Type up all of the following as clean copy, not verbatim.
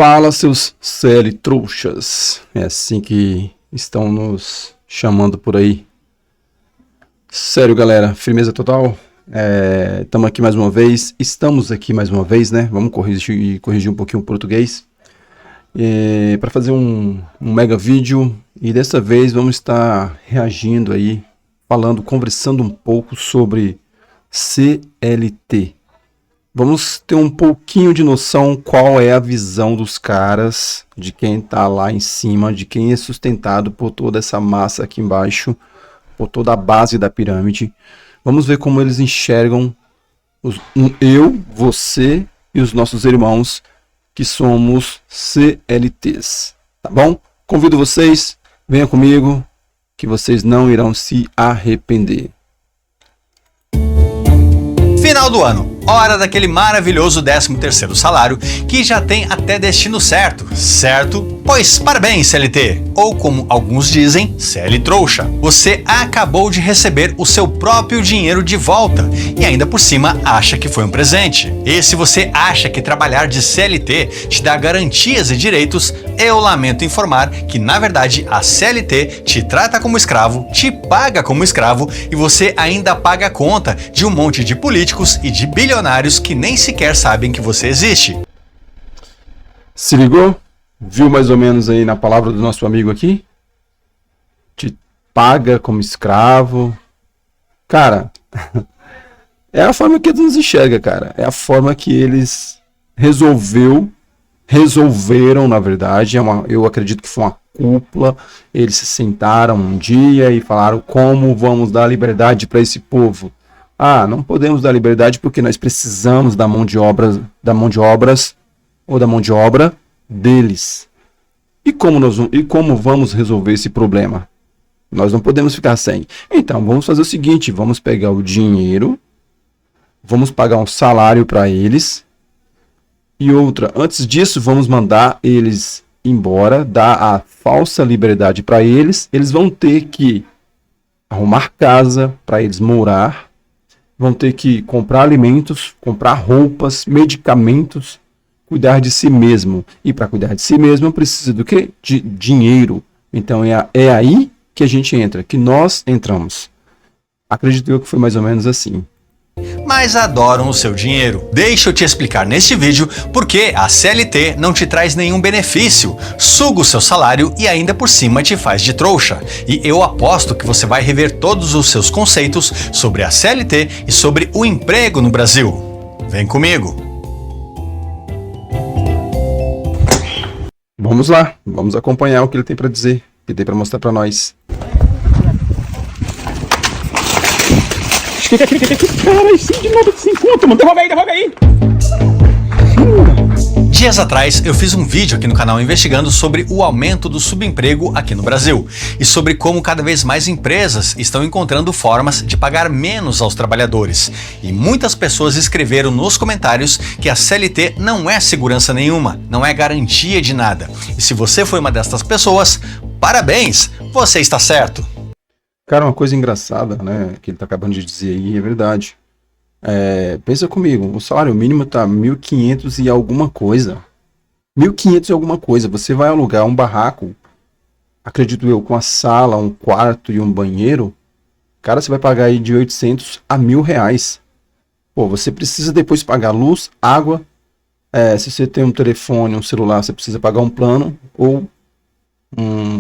Fala, seus CL trouxas. É assim que estão nos chamando por aí. Sério, galera, firmeza total. Estamos aqui mais uma vez, né? Vamos corrigir um pouquinho o português. Para fazer um mega vídeo. E dessa vez vamos estar reagindo aí, conversando um pouco sobre CLT. Vamos ter um pouquinho de noção qual é a visão dos caras, de quem está lá em cima, de quem é sustentado por toda essa massa aqui embaixo, por toda a base da pirâmide. Vamos ver como eles enxergam eu, você e os nossos irmãos que somos CLTs, tá bom? Convido vocês, venham comigo, que vocês não irão se arrepender. Final do ano, hora daquele maravilhoso 13º salário que já tem até destino certo, certo? Pois parabéns, CLT! Ou como alguns dizem, CL trouxa. Você acabou de receber o seu próprio dinheiro de volta e ainda por cima acha que foi um presente. E se você acha que trabalhar de CLT te dá garantias e direitos, eu lamento informar que na verdade a CLT te trata como escravo, te paga como escravo e você ainda paga a conta de um monte de políticos e de bilionários que nem sequer sabem que você existe. Se ligou? Viu mais ou menos aí na palavra do nosso amigo aqui? Te paga como escravo. Cara, é a forma que eles nos enxergam, cara. É a forma que eles resolveram, na verdade. Eu acredito que foi uma cúpula. Eles se sentaram um dia e falaram como vamos dar liberdade para esse povo. Ah, não podemos dar liberdade porque nós precisamos da mão de obra deles. E como vamos resolver esse problema? Nós não podemos ficar sem. Então, vamos fazer o seguinte, vamos pegar o dinheiro, vamos pagar um salário para eles, e antes disso, vamos mandar eles embora, dar a falsa liberdade para eles. Eles vão ter que arrumar casa para eles morar, vão ter que comprar alimentos, comprar roupas, medicamentos, cuidar de si mesmo. E para cuidar de si mesmo precisa do quê? De dinheiro. Então é aí que a gente entra, que nós entramos. Acredito eu que foi mais ou menos assim. Mas adoram o seu dinheiro. Deixa eu te explicar neste vídeo por que a CLT não te traz nenhum benefício, suga o seu salário e ainda por cima te faz de trouxa. E eu aposto que você vai rever todos os seus conceitos sobre a CLT e sobre o emprego no Brasil. Vem comigo! Vamos lá, vamos acompanhar o que ele tem para dizer, o que tem para mostrar para nós. Cara, sim, de novo de 50, mano. Derruba aí. Dias atrás eu fiz um vídeo aqui no canal investigando sobre o aumento do subemprego aqui no Brasil e sobre como cada vez mais empresas estão encontrando formas de pagar menos aos trabalhadores. E muitas pessoas escreveram nos comentários que a CLT não é segurança nenhuma, não é garantia de nada. E se você foi uma dessas pessoas, parabéns, você está certo. Cara, uma coisa engraçada, né, que ele tá acabando de dizer aí, é verdade. Pensa comigo, o salário mínimo tá 1.500 e alguma coisa. 1.500 e alguma coisa. Você vai alugar um barraco, acredito eu, com a sala, um quarto e um banheiro, cara, você vai pagar aí de 800 a R$1.000. Pô, você precisa depois pagar luz, água, se você tem um telefone, um celular, você precisa pagar um plano, ou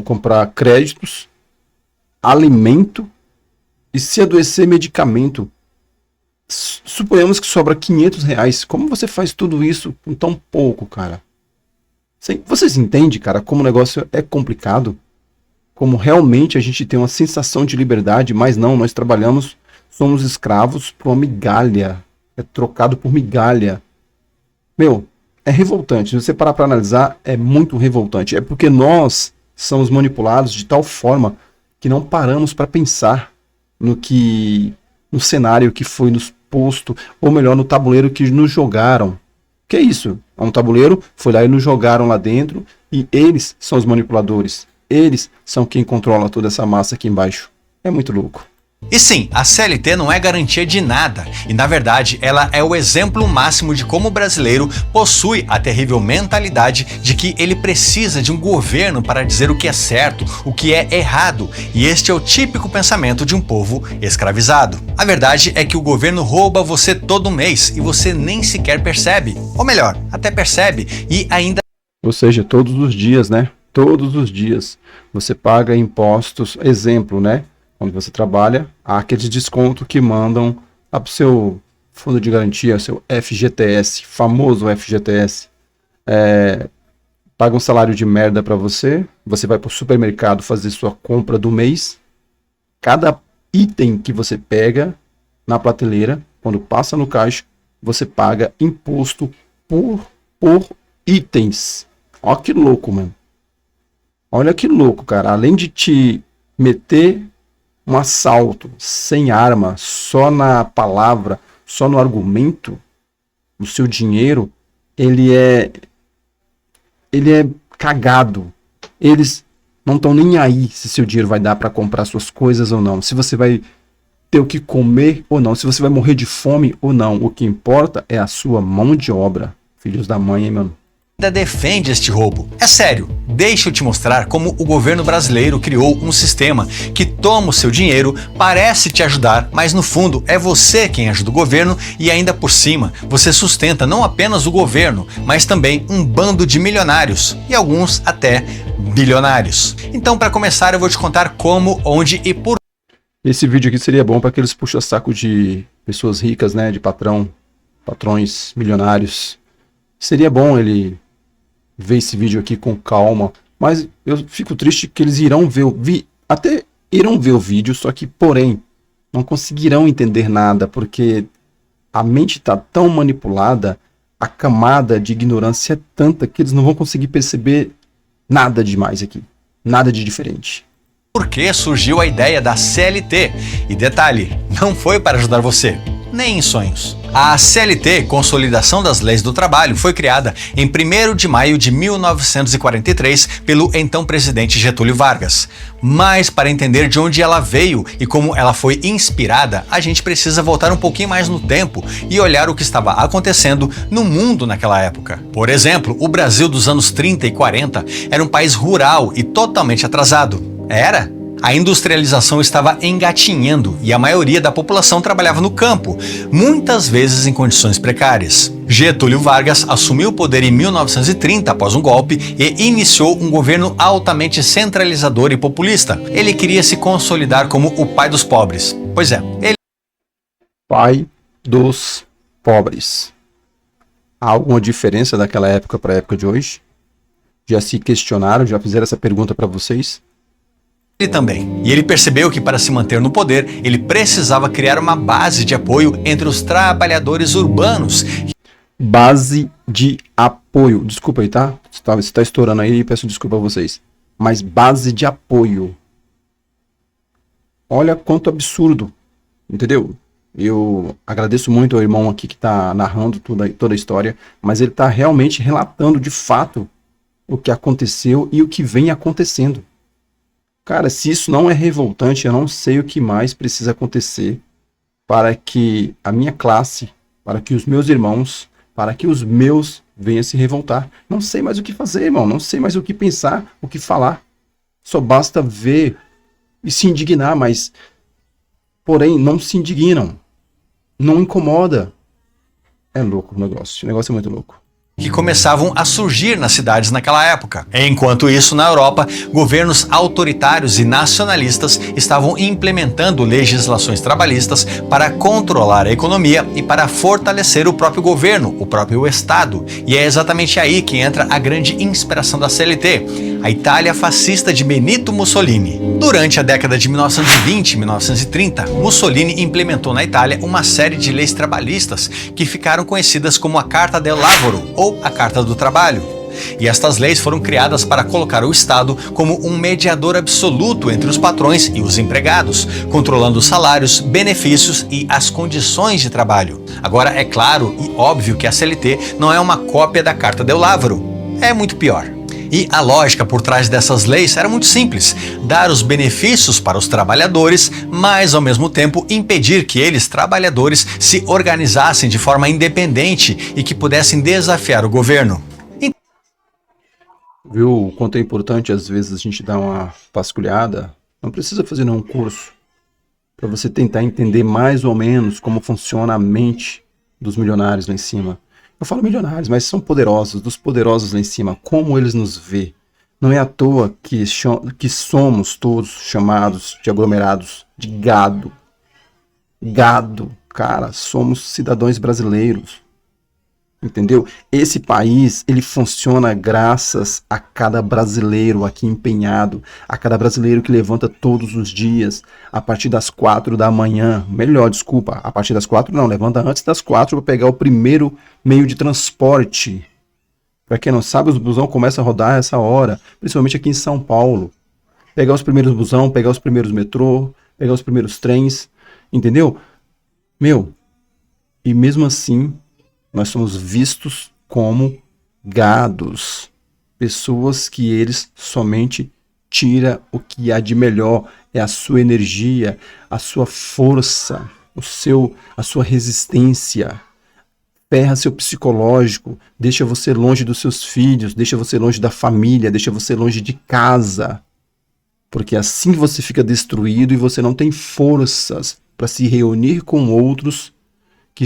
comprar créditos, alimento, e se adoecer, medicamento. Suponhamos que sobra R$500. Como você faz tudo isso com tão pouco, cara? Vocês entendem, cara, como o negócio é complicado? Como realmente a gente tem uma sensação de liberdade, mas não, nós trabalhamos, somos escravos por uma migalha. É trocado por migalha. Meu, é revoltante. Se você parar para analisar, é muito revoltante. É porque nós somos manipulados de tal forma que não paramos para pensar no cenário que foi nos posto, ou melhor, no tabuleiro que nos jogaram. Que é isso? É um tabuleiro, foi lá e nos jogaram lá dentro, e eles são os manipuladores. Eles são quem controla toda essa massa aqui embaixo. É muito louco. E sim, a CLT não é garantia de nada, e na verdade ela é o exemplo máximo de como o brasileiro possui a terrível mentalidade de que ele precisa de um governo para dizer o que é certo, o que é errado, e este é o típico pensamento de um povo escravizado. A verdade é que o governo rouba você todo mês e você nem sequer percebe, ou melhor, até percebe e ainda... Ou seja, todos os dias, né? Todos os dias você paga impostos, exemplo, né? Quando você trabalha, há aqueles descontos que mandam lá para o seu fundo de garantia, seu FGTS, famoso FGTS. Paga um salário de merda para você, você vai para o supermercado fazer sua compra do mês. Cada item que você pega na prateleira, quando passa no caixa, você paga imposto por itens. Olha que louco, mano. Olha que louco, cara. Além de te meter um assalto sem arma, só na palavra, só no argumento, o seu dinheiro, ele é cagado. Eles não estão nem aí se seu dinheiro vai dar para comprar suas coisas ou não, se você vai ter o que comer ou não, se você vai morrer de fome ou não. O que importa é a sua mão de obra. Filhos da mãe, hein, mano? Ainda defende este roubo. É sério, deixa eu te mostrar como o governo brasileiro criou um sistema que toma o seu dinheiro, parece te ajudar, mas no fundo é você quem ajuda o governo e ainda por cima você sustenta não apenas o governo, mas também um bando de milionários e alguns até bilionários. Então, para começar, eu vou te contar como, onde e por... Esse vídeo aqui seria bom para aqueles puxa-saco de pessoas ricas, né, de patrões milionários. Seria bom ele ver esse vídeo aqui com calma, mas eu fico triste que eles irão ver até irão ver o vídeo, só que, porém, não conseguirão entender nada, porque a mente está tão manipulada, a camada de ignorância é tanta que eles não vão conseguir perceber nada demais aqui, nada de diferente. Por que surgiu a ideia da CLT? E detalhe, não foi para ajudar você, nem em sonhos. A CLT, Consolidação das Leis do Trabalho, foi criada em 1º de maio de 1943 pelo então presidente Getúlio Vargas. Mas para entender de onde ela veio e como ela foi inspirada, a gente precisa voltar um pouquinho mais no tempo e olhar o que estava acontecendo no mundo naquela época. Por exemplo, o Brasil dos anos 30 e 40 era um país rural e totalmente atrasado. Era? A industrialização estava engatinhando e a maioria da população trabalhava no campo, muitas vezes em condições precárias. Getúlio Vargas assumiu o poder em 1930 após um golpe e iniciou um governo altamente centralizador e populista. Ele queria se consolidar como o pai dos pobres. Pois é, ele... Pai dos pobres. Há alguma diferença daquela época para a época de hoje? Já se questionaram, já fizeram essa pergunta para vocês? Ele também. E ele percebeu que para se manter no poder, ele precisava criar uma base de apoio entre os trabalhadores urbanos. Base de apoio. Desculpa aí, tá? Você está estourando aí e peço desculpa a vocês. Mas base de apoio. Olha quanto absurdo. Entendeu? Eu agradeço muito ao irmão aqui que está narrando toda a história, mas ele está realmente relatando de fato o que aconteceu e o que vem acontecendo. Cara, se isso não é revoltante, eu não sei o que mais precisa acontecer para que a minha classe, para que os meus irmãos, para que os meus venham se revoltar. Não sei mais o que fazer, irmão. Não sei mais o que pensar, o que falar. Só basta ver e se indignar, mas, porém, não se indignam. Não incomoda. É louco o negócio. O negócio é muito louco. Que começavam a surgir nas cidades naquela época. Enquanto isso, na Europa, governos autoritários e nacionalistas estavam implementando legislações trabalhistas para controlar a economia e para fortalecer o próprio governo, o próprio Estado. E é exatamente aí que entra a grande inspiração da CLT, a Itália fascista de Benito Mussolini. Durante a década de 1920 e 1930, Mussolini implementou na Itália uma série de leis trabalhistas que ficaram conhecidas como a Carta del Lavoro, ou a Carta do Trabalho. E estas leis foram criadas para colocar o Estado como um mediador absoluto entre os patrões e os empregados, controlando os salários, benefícios e as condições de trabalho. Agora, é claro e óbvio que a CLT não é uma cópia da Carta del Lavoro. É muito pior. E a lógica por trás dessas leis era muito simples: dar os benefícios para os trabalhadores, mas ao mesmo tempo impedir que eles, trabalhadores, se organizassem de forma independente e que pudessem desafiar o governo. Viu o quanto é importante às vezes a gente dar uma vasculhada? Não precisa fazer nenhum curso para você tentar entender mais ou menos como funciona a mente dos milionários lá em cima. Eu falo milionários, mas são poderosos, dos poderosos lá em cima, como eles nos vê. Não é à toa que somos todos chamados de aglomerados de gado. Gado, cara, somos cidadãos brasileiros. Entendeu? Esse país, ele funciona graças a cada brasileiro aqui empenhado, a cada brasileiro que levanta todos os dias, a partir das 4 da manhã, melhor, desculpa, a partir das 4 não, levanta antes das 4 para pegar o primeiro meio de transporte. Para quem não sabe, os busão começam a rodar essa hora, principalmente aqui em São Paulo. Pegar os primeiros busão, pegar os primeiros metrô, pegar os primeiros trens, entendeu? Meu, e mesmo assim, nós somos vistos como gados, pessoas que eles somente tiram o que há de melhor, é a sua energia, a sua força, a sua resistência, ferra seu psicológico, deixa você longe dos seus filhos, deixa você longe da família, deixa você longe de casa, porque assim você fica destruído e você não tem forças para se reunir com outros que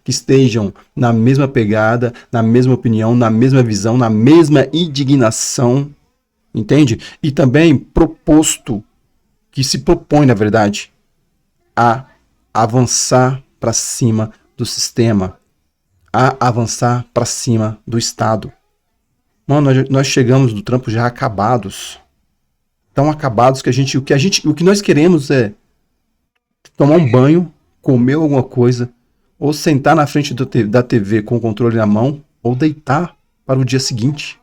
estejam na mesma pegada, na mesma opinião, na mesma visão, na mesma indignação, entende? E também que se propõe, na verdade, a avançar para cima do sistema, a avançar para cima do Estado. Mano, nós chegamos do trampo já acabados, tão acabados que o que nós queremos é tomar um banho, comer alguma coisa, ou sentar na frente da TV com o controle na mão, ou deitar para o dia seguinte.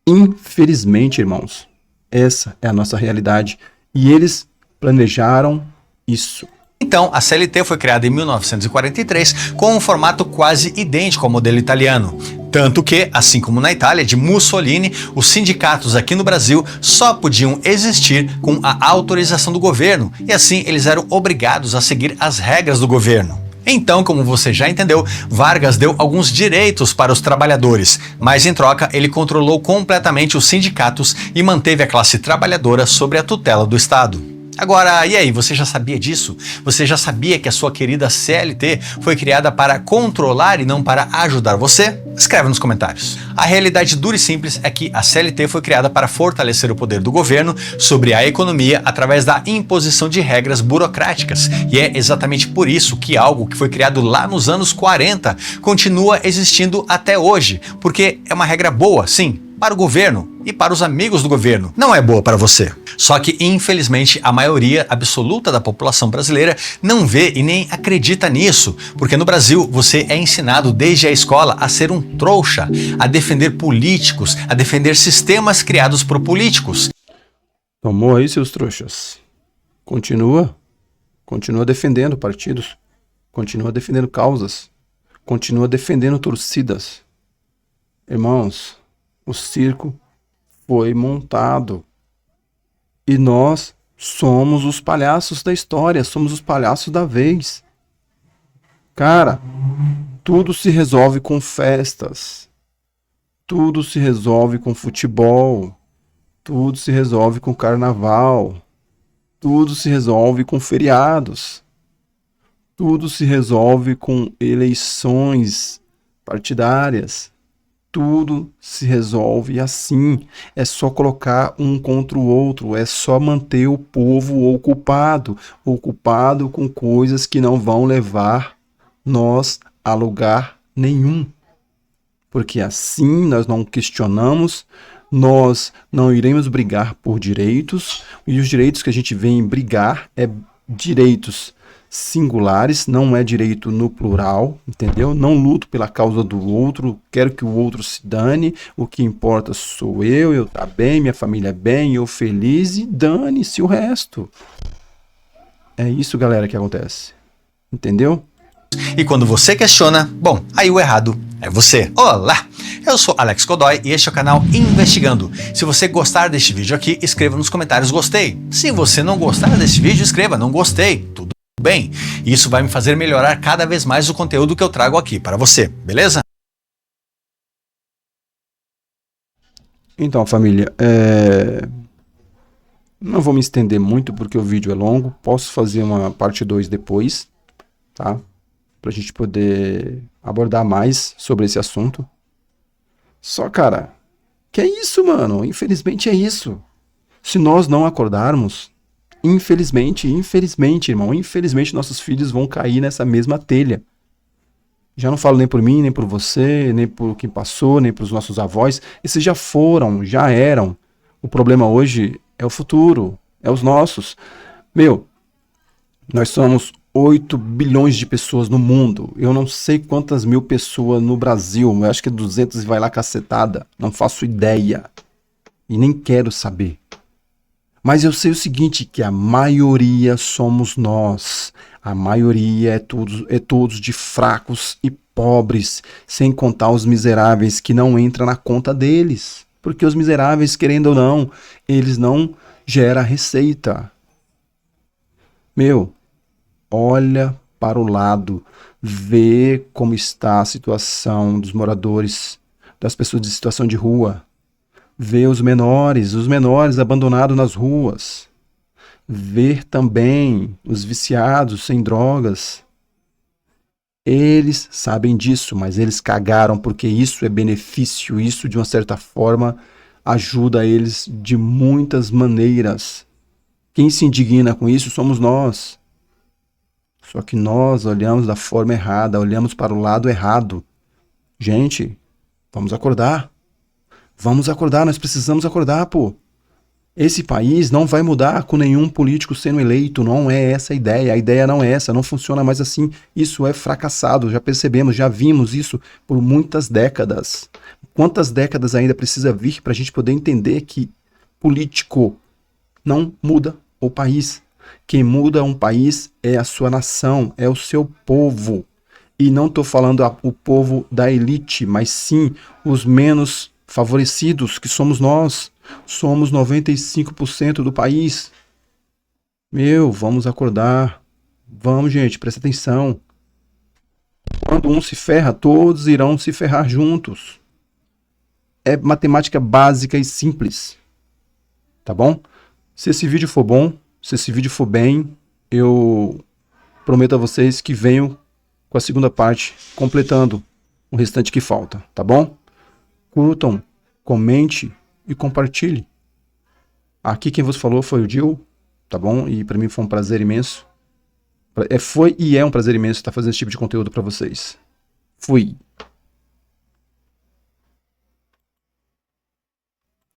Infelizmente, irmãos, essa é a nossa realidade. E eles planejaram isso. Então, a CLT foi criada em 1943 com um formato quase idêntico ao modelo italiano. Tanto que, assim como na Itália de Mussolini, os sindicatos aqui no Brasil só podiam existir com a autorização do governo, e assim eles eram obrigados a seguir as regras do governo. Então, como você já entendeu, Vargas deu alguns direitos para os trabalhadores, mas em troca ele controlou completamente os sindicatos e manteve a classe trabalhadora sob a tutela do Estado. Agora, e aí, você já sabia disso? Você já sabia que a sua querida CLT foi criada para controlar e não para ajudar você? Escreve nos comentários. A realidade dura e simples é que a CLT foi criada para fortalecer o poder do governo sobre a economia através da imposição de regras burocráticas. E é exatamente por isso que algo que foi criado lá nos anos 40 continua existindo até hoje, porque é uma regra boa, sim, para o governo e para os amigos do governo. Não é boa para você. Só que, infelizmente, a maioria absoluta da população brasileira não vê e nem acredita nisso, porque no Brasil você é ensinado desde a escola a ser um trouxa, a defender políticos, a defender sistemas criados por políticos. Tomou aí, seus trouxas. Continua defendendo partidos, continua defendendo causas, continua defendendo torcidas. Irmãos, o circo foi montado e nós somos os palhaços da história, somos os palhaços da vez. Cara, tudo se resolve com festas, tudo se resolve com futebol, tudo se resolve com carnaval, tudo se resolve com feriados, tudo se resolve com eleições partidárias. Tudo se resolve assim, é só colocar um contra o outro, é só manter o povo ocupado com coisas que não vão levar nós a lugar nenhum. Porque assim nós não questionamos, nós não iremos brigar por direitos, e os direitos que a gente vem brigar é direitos singulares, não é direito no plural, entendeu? Não luto pela causa do outro, quero que o outro se dane, o que importa sou eu tá bem, minha família é bem, eu feliz e dane-se o resto. É isso, galera, que acontece. Entendeu? E quando você questiona, bom, aí o errado é você. Olá! Eu sou Alex Godoy e este é o canal Investigando. Se você gostar deste vídeo aqui, escreva nos comentários gostei. Se você não gostar deste vídeo, escreva não gostei. Tudo bem. Isso vai me fazer melhorar cada vez mais o conteúdo que eu trago aqui para você, beleza? Então, família, não vou me estender muito porque o vídeo é longo. Posso fazer uma parte 2 depois, tá? Pra gente poder abordar mais sobre esse assunto. Só, cara, que é isso, mano? Infelizmente é isso. Se nós não acordarmos, infelizmente, irmão, infelizmente nossos filhos vão cair nessa mesma telha. Já não falo nem por mim, nem por você, nem por quem passou, nem pros nossos avós. Esses já foram, já eram. O problema hoje é o futuro, é os nossos. Meu, nós somos 8 bilhões de pessoas no mundo. Eu não sei quantas mil pessoas no Brasil. Eu acho que é 200 e vai lá cacetada. Não faço ideia. E nem quero saber. Mas eu sei o seguinte, que a maioria somos nós. A maioria é todos de fracos e pobres, sem contar os miseráveis que não entram na conta deles. Porque os miseráveis, querendo ou não, eles não geram receita. Meu, olha para o lado, vê como está a situação dos moradores, das pessoas de situação de rua. Vê os menores abandonados nas ruas. Ver também os viciados sem drogas. Eles sabem disso, mas eles cagaram porque isso é benefício, isso de uma certa forma ajuda eles de muitas maneiras. Quem se indigna com isso somos nós. Só que nós olhamos da forma errada, olhamos para o lado errado. Gente, vamos acordar. Vamos acordar, nós precisamos acordar, pô. Esse país não vai mudar com nenhum político sendo eleito, não é essa a ideia não é essa, não funciona mais assim, isso é fracassado, já percebemos, já vimos isso por muitas décadas. Quantas décadas ainda precisa vir para a gente poder entender que político não muda o país? Quem muda um país é a sua nação, é o seu povo. E não estou falando o povo da elite, mas sim os menos favorecidos, que somos nós. Somos 95% do país. Meu, vamos acordar. Vamos, gente, presta atenção. Quando um se ferra, todos irão se ferrar juntos. É matemática básica e simples. Tá bom? Se esse vídeo for bom, se esse vídeo for bem, eu prometo a vocês que venho com a segunda parte, completando o restante que falta, tá bom? Curtam, comente e compartilhe. Aqui quem vos falou foi o Gil, tá bom? E para mim foi um prazer imenso. Foi e é um prazer imenso estar fazendo esse tipo de conteúdo para vocês. Fui.